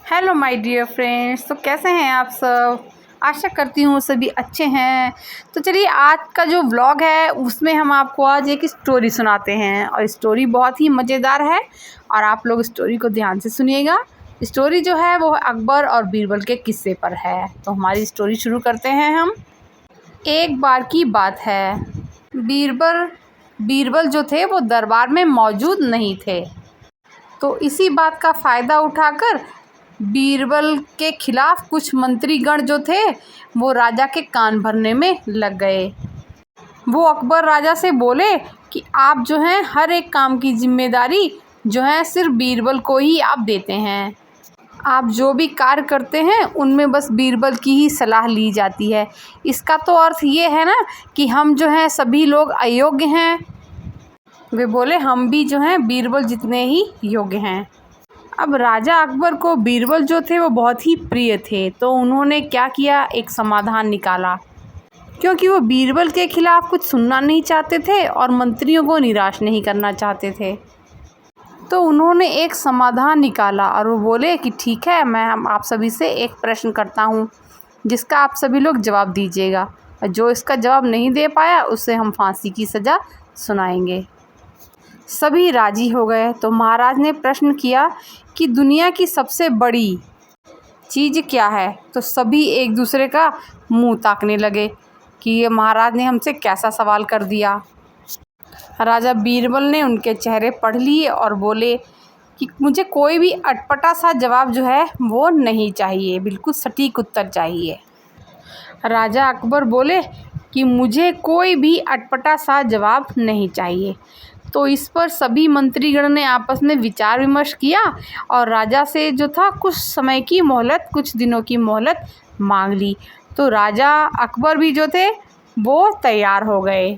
Hello my dear friends. तो कैसे हैं आप सब? आशा करती हूँ सभी अच्छे हैं। तो चलिए आज का जो व्लॉग है उसमें हम आपको आज एक स्टोरी सुनाते हैं और स्टोरी बहुत ही मज़ेदार है और आप लोग स्टोरी को ध्यान से सुनिएगा। स्टोरी जो है वो अकबर और बीरबल के किस्से पर है। तो हमारी स्टोरी शुरू करते हैं हम। एक बार की बात है, बीरबल जो थे वो दरबार में मौजूद नहीं थे। तो इसी बात का फ़ायदा उठाकर बीरबल के खिलाफ कुछ मंत्रीगण जो थे वो राजा के कान भरने में लग गए। वो अकबर राजा से बोले कि आप जो हैं हर एक काम की जिम्मेदारी जो है सिर्फ बीरबल को ही आप देते हैं। आप जो भी कार्य करते हैं उनमें बस बीरबल की ही सलाह ली जाती है। इसका तो अर्थ ये है ना कि हम जो हैं सभी लोग अयोग्य हैं। वे बोले हम भी जो हैं बीरबल जितने ही योग्य हैं। अब राजा अकबर को बीरबल जो थे वो बहुत ही प्रिय थे। तो उन्होंने क्या किया, एक समाधान निकाला। क्योंकि वो बीरबल के खिलाफ कुछ सुनना नहीं चाहते थे और मंत्रियों को निराश नहीं करना चाहते थे। तो उन्होंने एक समाधान निकाला और वो बोले कि ठीक है, मैं आप सभी से एक प्रश्न करता हूँ जिसका आप सभी लोग जवाब दीजिएगा और जो इसका जवाब नहीं दे पाया उसे हम फांसी की सज़ा सुनाएंगे। सभी राजी हो गए। तो महाराज ने प्रश्न किया कि दुनिया की सबसे बड़ी चीज़ क्या है? तो सभी एक दूसरे का मुंह ताकने लगे कि ये महाराज ने हमसे कैसा सवाल कर दिया। राजा बीरबल ने उनके चेहरे पढ़ लिए और बोले कि मुझे कोई भी अटपटा सा जवाब जो है वो नहीं चाहिए, बिल्कुल सटीक उत्तर चाहिए। राजा अकबर बोले कि मुझे कोई भी अटपटा सा जवाब नहीं चाहिए। तो इस पर सभी मंत्रीगण ने आपस में विचार विमर्श किया और राजा से जो था कुछ समय की मोहलत, कुछ दिनों की मोहलत मांग ली। तो राजा अकबर भी जो थे वो तैयार हो गए।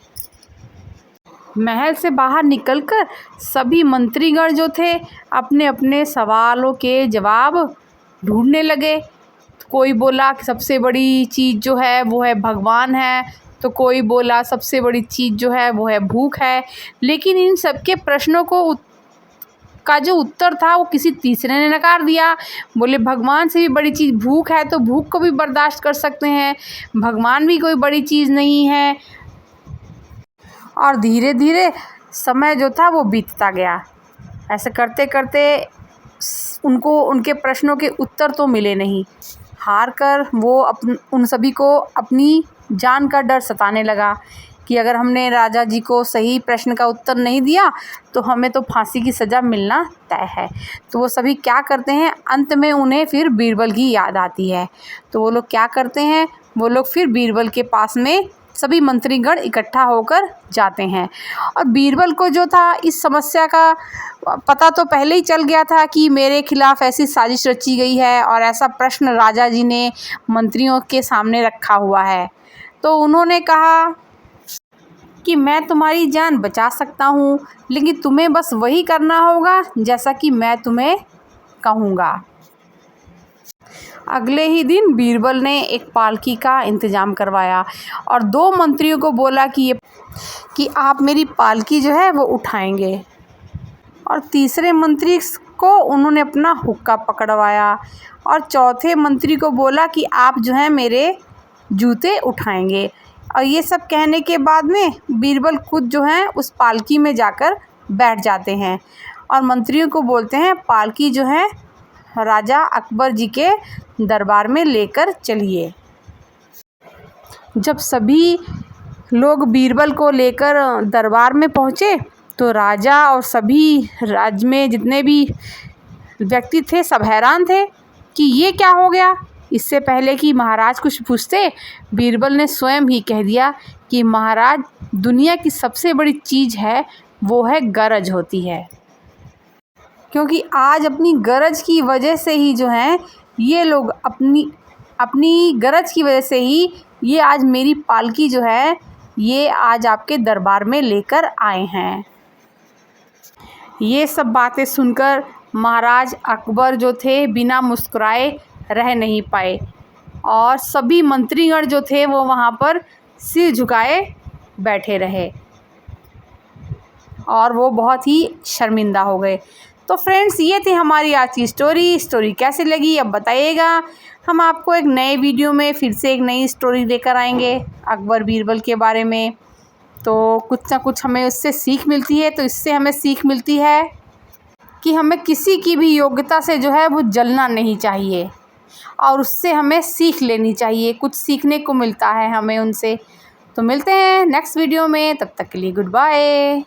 महल से बाहर निकलकर सभी मंत्रीगण जो थे अपने अपने सवालों के जवाब ढूंढने लगे। कोई बोला कि सबसे बड़ी चीज़ जो है वो है भगवान है, तो कोई बोला सबसे बड़ी चीज़ जो है वो है भूख है। लेकिन इन सबके प्रश्नों का जो उत्तर था वो किसी तीसरे ने नकार दिया। बोले भगवान से भी बड़ी चीज़ भूख है, तो भूख को भी बर्दाश्त कर सकते हैं, भगवान भी कोई बड़ी चीज़ नहीं है। और धीरे धीरे समय जो था वो बीतता गया। ऐसे करते करते उनको उनके प्रश्नों के उत्तर तो मिले नहीं। हार कर वो उन सभी को अपनी जान का डर सताने लगा कि अगर हमने राजा जी को सही प्रश्न का उत्तर नहीं दिया तो हमें तो फांसी की सज़ा मिलना तय है। तो वो सभी क्या करते हैं, अंत में उन्हें फिर बीरबल की याद आती है। तो वो लोग क्या करते हैं, वो लोग फिर बीरबल के पास में सभी मंत्रीगण इकट्ठा होकर जाते हैं। और बीरबल को जो था इस समस्या का पता तो पहले ही चल गया था कि मेरे खिलाफ ऐसी साजिश रची गई है और ऐसा प्रश्न राजा जी ने मंत्रियों के सामने रखा हुआ है। तो उन्होंने कहा कि मैं तुम्हारी जान बचा सकता हूँ, लेकिन तुम्हें बस वही करना होगा जैसा कि मैं तुम्हें कहूँगा। अगले ही दिन बीरबल ने एक पालकी का इंतज़ाम करवाया और दो मंत्रियों को बोला कि आप मेरी पालकी जो है वो उठाएंगे। और तीसरे मंत्री को उन्होंने अपना हुक्का पकड़वाया और चौथे मंत्री को बोला कि आप जो है मेरे जूते उठाएंगे। और ये सब कहने के बाद में बीरबल खुद जो है उस पालकी में जाकर बैठ जाते हैं और मंत्रियों को बोलते हैं पालकी जो है राजा अकबर जी के दरबार में लेकर चलिए। जब सभी लोग बीरबल को लेकर दरबार में पहुँचे तो राजा और सभी राज्य में जितने भी व्यक्ति थे सब हैरान थे कि ये क्या हो गया। इससे पहले कि महाराज कुछ पूछते, बीरबल ने स्वयं ही कह दिया कि महाराज दुनिया की सबसे बड़ी चीज़ है वो है गरज होती है। क्योंकि आज अपनी गरज की वजह से ही जो है ये लोग अपनी गरज की वजह से ही ये आज मेरी पालकी जो है ये आज आपके दरबार में लेकर आए हैं। ये सब बातें सुनकर महाराज अकबर जो थे बिना मुस्कुराए रह नहीं पाए और सभी मंत्रीगण जो थे वो वहाँ पर सिर झुकाए बैठे रहे और वो बहुत ही शर्मिंदा हो गए। तो फ्रेंड्स, ये थी हमारी आज की स्टोरी कैसी लगी अब बताइएगा। हम आपको एक नए वीडियो में फिर से एक नई स्टोरी लेकर आएंगे अकबर बीरबल के बारे में। तो कुछ ना कुछ हमें उससे सीख मिलती है। तो इससे हमें सीख मिलती है कि हमें किसी की भी योग्यता से जो है वो जलना नहीं चाहिए और उससे हमें सीख लेनी चाहिए। कुछ सीखने को मिलता है हमें उनसे। तो मिलते हैं नेक्स्ट वीडियो में, तब तक के लिए गुड बाय।